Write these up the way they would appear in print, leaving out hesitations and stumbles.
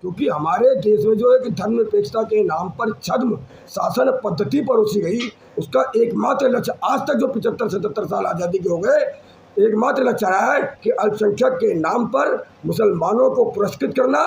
क्योंकि हमारे देश में जो एक धर्मनिरपेक्षता के नाम पर छद्म शासन पद्धति परोसी गई, उसका एकमात्र लक्ष्य आज तक जो 75-77 साल आज़ादी के हो गए, एकमात्र लक्ष्य रहा है कि अल्पसंख्यक के नाम पर मुसलमानों को पुरस्कृत करना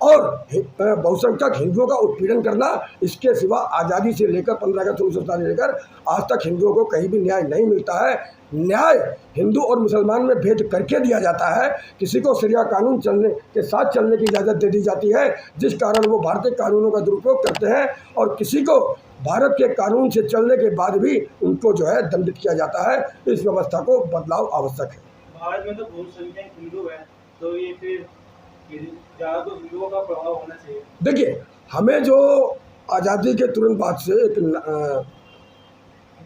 और बहुसंख्यक हिंदुओं का उत्पीड़न करना। इसके सिवा आज़ादी से लेकर 15 अगस्त 1947 से लेकर आज तक हिंदुओं को कहीं भी न्याय नहीं मिलता है। न्याय हिंदू और मुसलमान में भेद करके दिया जाता है। किसी को शरिया कानून चलने के साथ चलने की इजाज़त दे दी जाती है, जिस कारण वो भारतीय कानूनों का दुरुपयोग करते हैं, और किसी को भारत के कानून से चलने के बाद भी उनको जो है दंडित किया जाता है। इस व्यवस्था को बदलाव आवश्यक है। भारत में तो बहुसंख्यक हिंदू है, तो ये फिर ज़्यादा तो हिंदुओं का प्रभाव होना चाहिए। देखिए, हमें जो आज़ादी के तुरंत बाद से एक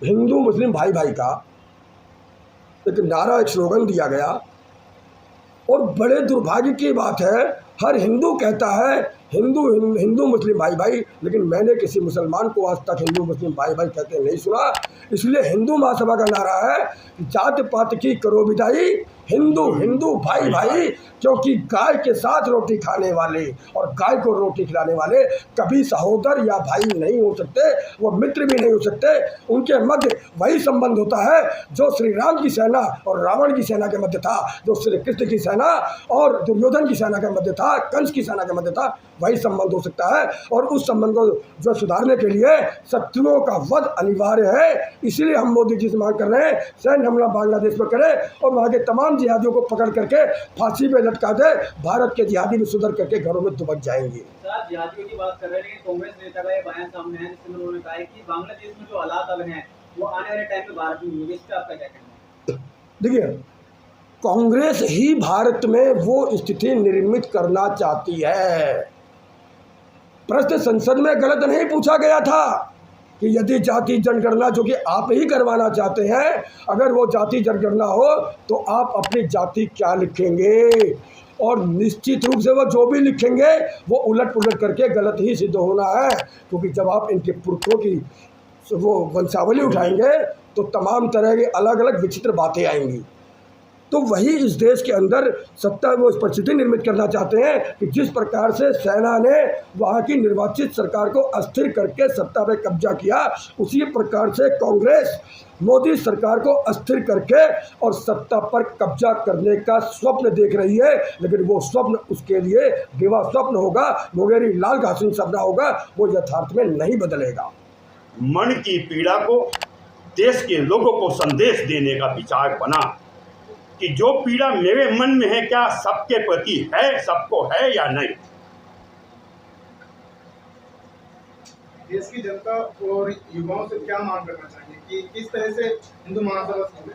हिंदू मुस्लिम भाई भाई का एक नारा, एक स्लोगन दिया गया, और बड़े दुर्भाग्य की बात है, हर हिंदू कहता है हिंदू मुस्लिम भाई भाई, लेकिन मैंने किसी मुसलमान को आज तक हिंदू मुस्लिम भाई भाई कहते नहीं सुना। इसलिए हिंदू महासभा का नारा है, जात पात की करो विदाई, हिंदू हिंदू भाई भाई, क्योंकि गाय के साथ रोटी खाने वाले और गाय को रोटी खिलाने वाले कभी सहोदर या भाई नहीं हो सकते, वो मित्र भी नहीं हो सकते। उनके मध्य वही संबंध होता है जो श्री राम की सेना और रावण की सेना के मध्य था, जो श्री कृष्ण की सेना और दुर्योधन की सेना के मध्य था, कंस की सेना के मध्य था, वही संबंध हो सकता है। और उस संबंध को जो सुधारने के लिए शत्रुओं का वध अनिवार्य है। इसीलिए हम मोदी जी से मांग कर रहे हैं, सैन्य हमला बांग्लादेश पर करें और वहाँ के तमाम जिहादियों को पकड़ करके फांसी पे लटका दे। भारत के जिहादी भी सुधर करके घरों में दुबक जाएंगे। सर, जिहादियों की बात कर रहे हैं, कांग्रेस नेता का ये बयान सामने है जिसमें उन्होंने कहा है कि बांग्लादेश में जो हालात अब हैं वो आने वाले टाइम में भारत में होंगे। इस पर आपका क्या कहना है? देखिए, कांग्रेस ही भारत में वो स्थिति निर्मित करना चाहती है। प्रश्न संसद में गलत नहीं पूछा गया था कि यदि जाति जनगणना, जो कि आप ही करवाना चाहते हैं, अगर वो जाति जनगणना हो तो आप अपनी जाति क्या लिखेंगे, और निश्चित रूप से वो जो भी लिखेंगे वो उलट पुलट करके गलत ही सिद्ध होना है। क्योंकि जब आप इनके पुरखों की वो वंशावली उठाएंगे तो तमाम तरह की अलग अलग विचित्र बातें आएंगी। तो वही इस देश के अंदर सत्ता वो परिस्थिति निर्मित करना चाहते हैं कि जिस प्रकार से सेना ने वहाँ की निर्वाचित सरकार को अस्थिर करके सत्ता पर कब्जा किया, उसी प्रकार से कांग्रेस मोदी सरकार को अस्थिर करके और सत्ता पर कब्जा करने का स्वप्न देख रही है। लेकिन वो स्वप्न उसके लिए बेवा स्वप्न होगा, मोगेरी लाल का हसीन सपना होगा, वो यथार्थ में नहीं बदलेगा। मन की पीड़ा को देश के लोगों को संदेश देने का विचार बना कि जो पीड़ा मेरे मन में है, क्या सबके प्रति है, सबको है या नहीं। देश की जनता और युवाओं से क्या मांग करना चाहिए कि किस तरह से हिंदू महासभा से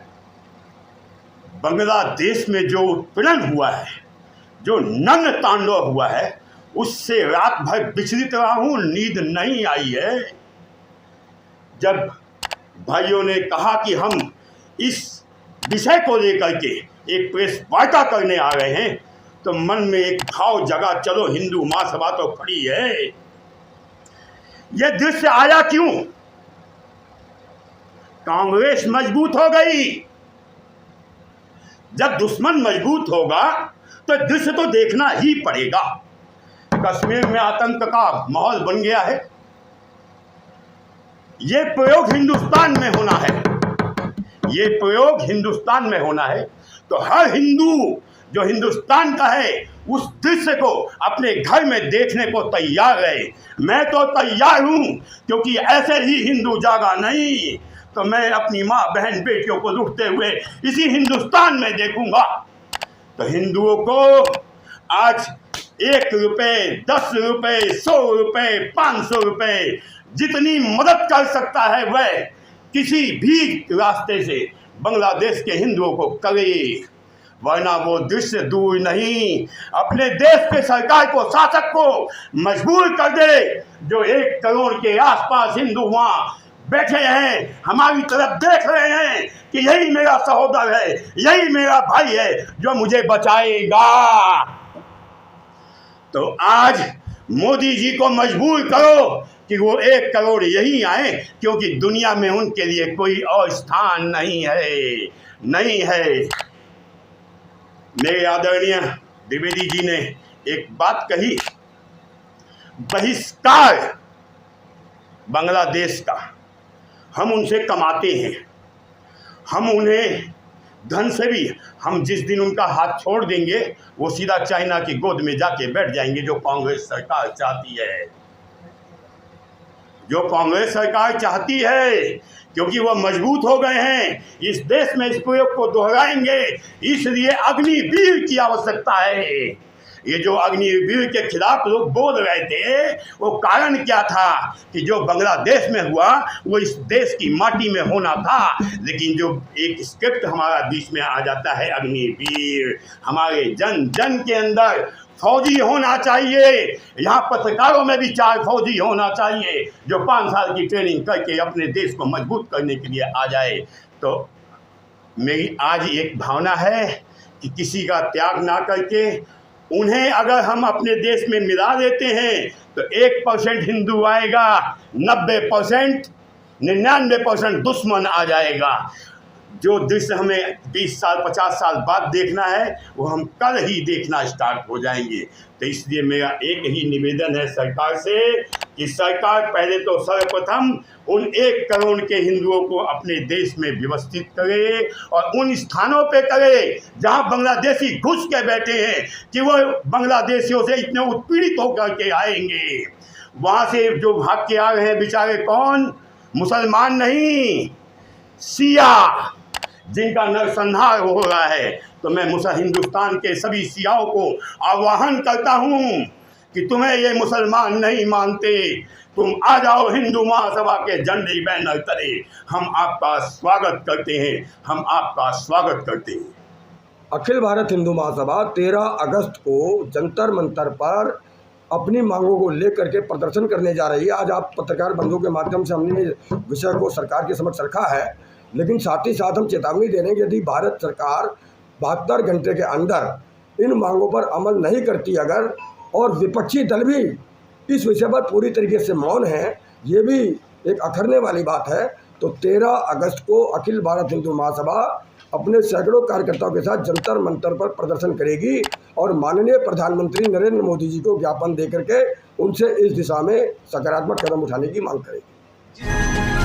बांग्लादेश में जो उत्पीड़न हुआ है, जो नग्न तांडव हुआ है, उससे रात भर विचलित रहा हूँ, नींद नहीं आई है। जब भाइयों ने कहा कि हम इस विषय को लेकर के एक प्रेस वार्ता करने आ रहे हैं, तो मन में एक भाव जगा, चलो हिंदू महासभा तो खड़ी है। यह दृश्य आया क्यों? कांग्रेस मजबूत हो गई। जब दुश्मन मजबूत होगा तो दृश्य तो देखना ही पड़ेगा। कश्मीर में आतंक का माहौल बन गया है। ये प्रयोग हिंदुस्तान में होना है, ये प्रयोग हिंदुस्तान में होना है। तो हर हिंदू जो हिंदुस्तान का है उस दृश्य को अपने घर में देखने को तैयार है। मैं तो तैयार हूँ, क्योंकि ऐसे ही हिंदू जागा नहीं तो मैं अपनी माँ बहन बेटियों को लुटते हुए इसी हिंदुस्तान में देखूंगा। तो हिंदुओं को आज 1 रुपये, 10 रुपये, 100 रुपये, 500 रुपये जितनी मदद कर सकता है वह किसी भी रास्ते से बांग्लादेश के हिंदुओं को करे, वरना वो दृश्य दूर नहीं अपने देश के सरकार को, शासक को मजबूर कर दे। जो 1 करोड़ के आसपास हिंदू वहाँ बैठे हैं, हमारी तरफ देख रहे हैं कि यही मेरा सहोदर है, यही मेरा भाई है जो मुझे बचाएगा। तो आज मोदी जी को मजबूर करो कि वो 1 करोड़ यहीं आए, क्योंकि दुनिया में उनके लिए कोई और स्थान नहीं है। मेरे आदरणीय द्विवेदी जी ने एक बात कही बहिष्कार बांग्लादेश का हम उनसे कमाते हैं, हम उन्हें धन से भी, हम जिस दिन उनका हाथ छोड़ देंगे वो सीधा चाइना की गोद में जाके बैठ जाएंगे, जो कांग्रेस सरकार चाहती है, जो कांग्रेस सरकार चाहती है, क्योंकि वह मजबूत हो गए हैं, इस देश में इस प्रयोग को दोहराएंगे, इसलिए अग्निवीर की आवश्यकता है। ये जो अग्निवीर के खिलाफ लोग बोल रहे थे, वो कारण क्या था कि जो बांग्लादेश में हुआ वो इस देश की माटी में होना था, लेकिन जो एक स्क्रिप्ट हमारा बीच में आ जाता है अग्निवीर, हमारे जन जन के अंदर फौजी होना चाहिए, यहाँ पत्रकारों में भी 4 फौजी होना चाहिए जो 5 साल की ट्रेनिंग करके अपने देश को मजबूत करने के लिए आ जाए। तो मेरी आज एक भावना है कि किसी का त्याग ना करके उन्हें अगर हम अपने देश में मिला देते हैं तो 1% हिंदू आएगा, 90% 99% दुश्मन आ जाएगा। जो दृश्य हमें 20 साल 50 साल बाद देखना है वो हम कल ही देखना स्टार्ट हो जाएंगे। तो इसलिए मेरा एक ही निवेदन है सरकार से कि सरकार पहले तो सर्वप्रथम उन 1 करोड़ के हिंदुओं को अपने देश में व्यवस्थित करे और उन स्थानों पे करे जहां बांग्लादेशी घुस के बैठे हैं कि वो बांग्लादेशियों से इतने उत्पीड़ित होकर के आएंगे। वहाँ से जो भाग के आ रहे हैं बेचारे कौन, मुसलमान नहीं, सिया, जिनका नरसंहार हो रहा है। तो मैं हिंदुस्तान के सभी सियाओं को आह्वान करता हूँ कि तुम्हें ये मुसलमान नहीं मानते, तुम आ जाओ हिंदू महासभा के झंडे बैनर तले, हम आपका स्वागत करते हैं, हम आपका स्वागत करते हैं। अखिल भारत हिंदू महासभा 13 अगस्त को जंतर मंतर पर अपनी मांगों को लेकर के प्रदर्शन करने जा रही है। आज आप पत्रकार बंधुओं के माध्यम से हमने विषय को सरकार के समक्ष रखा है, लेकिन साथ ही साथ हम चेतावनी दे रहे हैं कि यदि भारत सरकार 72 घंटे के अंदर इन मांगों पर अमल नहीं करती अगर, और विपक्षी दल भी इस विषय पर पूरी तरीके से मौन है, ये भी एक अखरने वाली बात है, तो 13 अगस्त को अखिल भारत हिंदू महासभा अपने सैकड़ों कार्यकर्ताओं के साथ जंतर मंतर पर प्रदर्शन करेगी और माननीय प्रधानमंत्री नरेंद्र मोदी जी को ज्ञापन देकर के उनसे इस दिशा में सकारात्मक कदम उठाने की मांग करेगी।